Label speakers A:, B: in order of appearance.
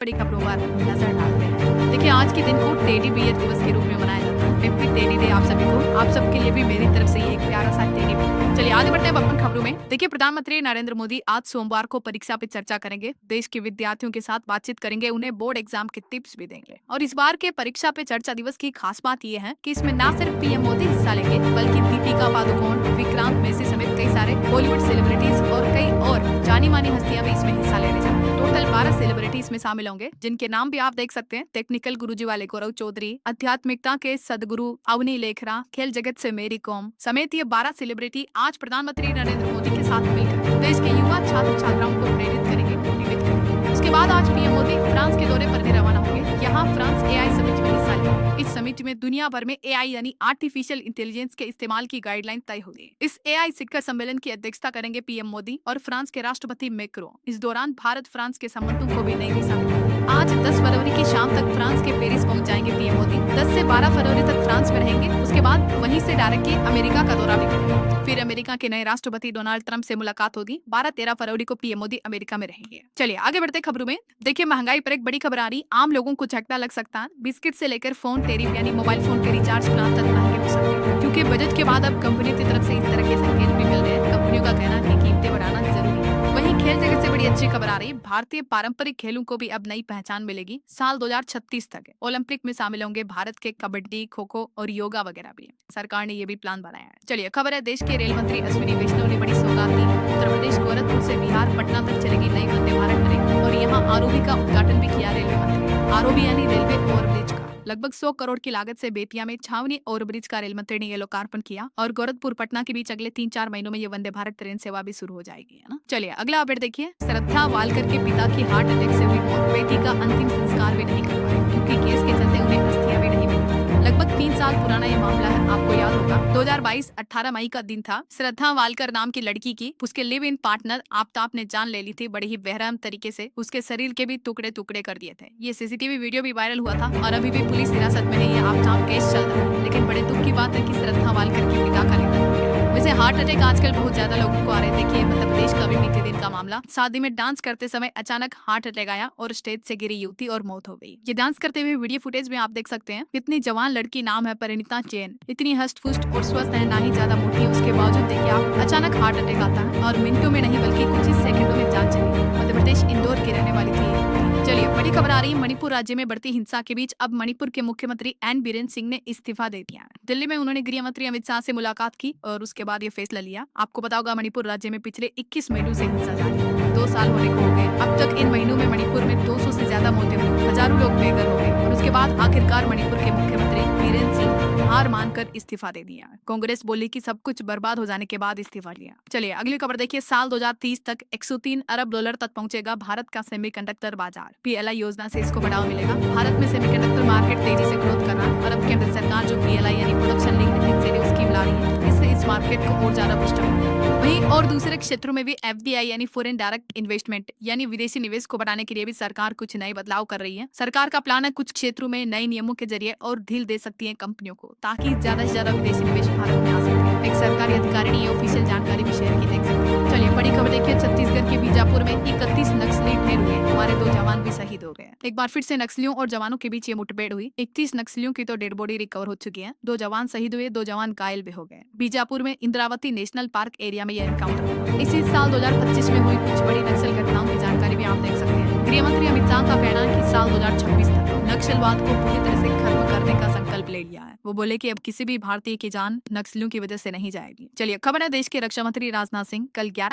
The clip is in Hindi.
A: बड़ी खबरों पर नजर डालते हैं। देखिए, आज के दिन को टेडी बियर दिवस के रूप में मनाया जाता है। हैप्पी टेडी डे आप सभी को, आप सबके लिए भी मेरी तरफ से ये एक प्यारा सा टेडी बियर। चलिए आगे बढ़ते हैं अपन खबरों में। देखिए, प्रधानमंत्री नरेंद्र मोदी आज सोमवार को परीक्षा पे चर्चा करेंगे, देश के विद्यार्थियों के साथ बातचीत करेंगे, उन्हें बोर्ड एग्जाम के टिप्स भी देंगे। और इस बार के परीक्षा पे चर्चा दिवस की खास बात ये है कि इसमें न सिर्फ पीएम मोदी हिस्सा लेंगे, बल्कि दीपिका पादुकोण, विक्रांत मैसी समेत कई सारे बॉलीवुड सेलिब्रिटीज और कई और जानी मानी हस्तियां भी इसमें हिस्सा लेने जा रही हैं। टोटल 12 सेलिब्रिटीज में शामिल होंगे, जिनके नाम भी आप देख सकते हैं। टेक्निकल गुरुजी वाले गौरव चौधरी, आध्यात्मिकता के सदगुरु अवनी लेखरा, खेल जगत से मेरी कॉम समेत ये 12 सेलिब्रिटी आज प्रधानमंत्री नरेंद्र मोदी के साथ मिलकर देश के युवा छात्र छात्राओं को प्रेरित करेंगे, मोटिवेट करेंगे। उसके बाद आज पीएम मोदी फ्रांस के दौरे पर भी रवाना होंगे। यहाँ फ्रांस एआई समिट में हिस्सा लेंगे। इस समिट में दुनिया भर में एआई यानी आर्टिफिशियल इंटेलिजेंस के इस्तेमाल की गाइडलाइन तय होगी। इस एआई शिखर सम्मेलन की अध्यक्षता करेंगे पीएम मोदी और फ्रांस के राष्ट्रपति मैक्रों। इस दौरान भारत फ्रांस के संबंधों को भी नई दिशा मिलेगी। आज 10 फरवरी की शाम तक फ्रांस के पेरिस पहुंच जाएंगे पीएम मोदी। 10 से 12 फरवरी तक फ्रांस में रहेंगे। उसके बाद वहीं से डायरेक्टली अमेरिका का दौरा भी करेंगे। फिर अमेरिका के नए राष्ट्रपति डोनाल्ड ट्रंप से मुलाकात होगी। 12-13 फरवरी को पीएम मोदी अमेरिका में रहेंगे। चलिए आगे बढ़ते खबरों में। देखिए, महंगाई पर एक बड़ी खबर आ रही। आम लोगों को झटका लग सकता है। बिस्किट से लेकर फोन टेरिफ यानी मोबाइल फोन के रिचार्ज प्लान तक महंगे हो सकते हैं, क्योंकि बजट के बाद अब कंपनी की तरफ से इस तरह के संकेत भी मिल रहे हैं। कंपनियों का कहना है कि कीमतें बढ़ाना जरूरी है। वहीं खेल जगत से बड़ी अच्छी खबर आ रही। भारतीय पारंपरिक खेलों को भी अब नई पहचान मिलेगी। साल 2036 तक ओलंपिक में शामिल होंगे भारत के कबड्डी, खो खो और योगा वगैरह भी। सरकार ने ये भी प्लान बनाया है। चलिए खबर है, देश के रेल मंत्री अश्विनी वैष्णव ने बड़ी सौगात दी है। उत्तर प्रदेश गोरखपुर से बिहार पटना तक चलेगी नई वंदे भारत ट्रेन और यहाँ आरओबी का उद्घाटन भी किया रेलवे मंत्री। आरओबी यानी रेलवे ओवरब्रिज का लगभग 100 करोड़ की लागत से बेतिया में छावनी ओवरब्रिज का रेल मंत्री ने ये लोकार्पण किया। और गोरखपुर पटना के बीच अगले 3-4 महीनों में ये वंदे भारत ट्रेन सेवा भी शुरू हो जाएगी, है ना। चलिए अगला अपडेट देखिए। श्रद्धा वालकर के पिता की हार्ट अटैक से हुई मौत। बेटी का अंतिम संस्कार भी नहीं करवाया, क्योंकि केस के चलते उन्हें अस्थियां भी नहीं मिली। लगभग 3 साल पुराना ये मामला है। आपको याद होगा 2022 18 मई का दिन था। श्रद्धा वालकर नाम की लड़की की उसके लिव इन पार्टनर आफ्ताब ने जान ले ली थी। बड़ी ही बेरहम तरीके से उसके शरीर के भी टुकड़े टुकड़े कर दिए थे। ये सीसीटीवी वीडियो भी वायरल हुआ था और अभी भी पुलिस हिरासत में है। ये आफ्ताब केस चल रहा है। लेकिन बड़े दुख की बात है कि श्रद्धा वालकर के पिता का निधन हो गया। वैसे हार्ट अटैक आजकल बहुत ज्यादा लोगों को आ रहे। देखिए मध्य प्रदेश का भी बीते दिन का मामला। शादी में डांस करते समय अचानक हार्ट अटैक आया और स्टेज से गिरी युवती और मौत हो गई। ये डांस करते हुए वीडियो फुटेज में आप देख सकते हैं। इतनी जवान लड़की, नाम है परिणीता जैन, इतनी हष्ट पुष्ट और स्वस्थ है, ना ही ज्यादा मोटी है। उसके बावजूद देखिए आप, अचानक हार्ट अटैक आता है और मिनटों में नहीं बल्कि कुछ ही सेकंडों में जान चली गई। मध्य प्रदेश इंदौर की रहने वाली थी। चलिए बड़ी खबर आ रही है। मणिपुर राज्य में बढ़ती हिंसा के बीच अब मणिपुर के मुख्यमंत्री एन बीरेन सिंह ने इस्तीफा दे दिया है। दिल्ली में उन्होंने गृह मंत्री अमित शाह से मुलाकात की और उसके बाद ये फैसला लिया। आपको पता होगा मणिपुर राज्य में पिछले 21 महीनों से हिंसा जारी है। 2 साल होने को हो गए। अब तक इन महीनों में मणिपुर में 200 से ज्यादा मौतें हुई, हजारों लोग बेघर हो गए और उसके बाद आखिरकार मणिपुर के मुख्यमंत्री बीरेन सिंह हार मानकर इस्तीफा दे दिया। कांग्रेस बोली कि सब कुछ बर्बाद हो जाने के बाद इस्तीफा लिया। चलिए अगली खबर देखिए। साल 2030 तक 103 अरब डॉलर तक पहुंचेगा भारत का सेमीकंडक्टर बाजार। पीएलआई योजना से इसको बढ़ावा मिलेगा। भारत में सेमीकंडक्टर मार्केट तेजी से ग्रोथ कर रहा है और अब केंद्र सरकार जो पीएलआई यानी प्रोडक्शन लिंक्ड इंसेंटिव स्कीम ला रही है, इससे इस मार्केट को और ज्यादा बूस्ट होगा। वहीं और दूसरे क्षेत्रों में भी एफडीआई यानी फॉरेन डायरेक्ट इन्वेस्टमेंट यानी विदेशी निवेश को बढ़ाने के लिए भी सरकार कुछ नए बदलाव कर रही है। सरकार का प्लान है कुछ क्षेत्रों में नए नियमों के जरिए और ढील दे सकती है कंपनियों को, ताकि ज्यादा से ज्यादा विदेशी निवेश भारत में आ सके। एक सरकारी अधिकारी ने ये ऑफिशियल जानकारी भी शेयर की, देख सकते हैं। चलिए बड़ी खबर देखिए। छत्तीसगढ़ के बीजापुर में 31 नक्सली ढेर हुए। हमारे 2 जवान भी शहीद हो गए। एक बार फिर से नक्सलियों और जवानों के बीच ये मुठभेड़ हुई। 31 नक्सलियों की तो डेड बॉडी रिकवर हो चुकी है। 2 जवान शहीद हुए, 2 जवान घायल भी हो गए। बीजापुर में इंद्रावती नेशनल पार्क एरिया में यह एनकाउंटर हुआ। इसी साल 2025 में हुई कुछ बड़ी नक्सल घटनाओं की जानकारी भी आप देख सकते हैं। गृह मंत्री अमित शाह का कहना है कि साल 2026 तक नक्सलवाद को पूरी तरह से खत्म करने का संकल्प ले लिया है। वो बोले कि अब किसी भी भारतीय की जान नक्सलियों की वजह से नहीं जाएगी। चलिए खबर है, देश के रक्षा मंत्री राजनाथ सिंह कल 11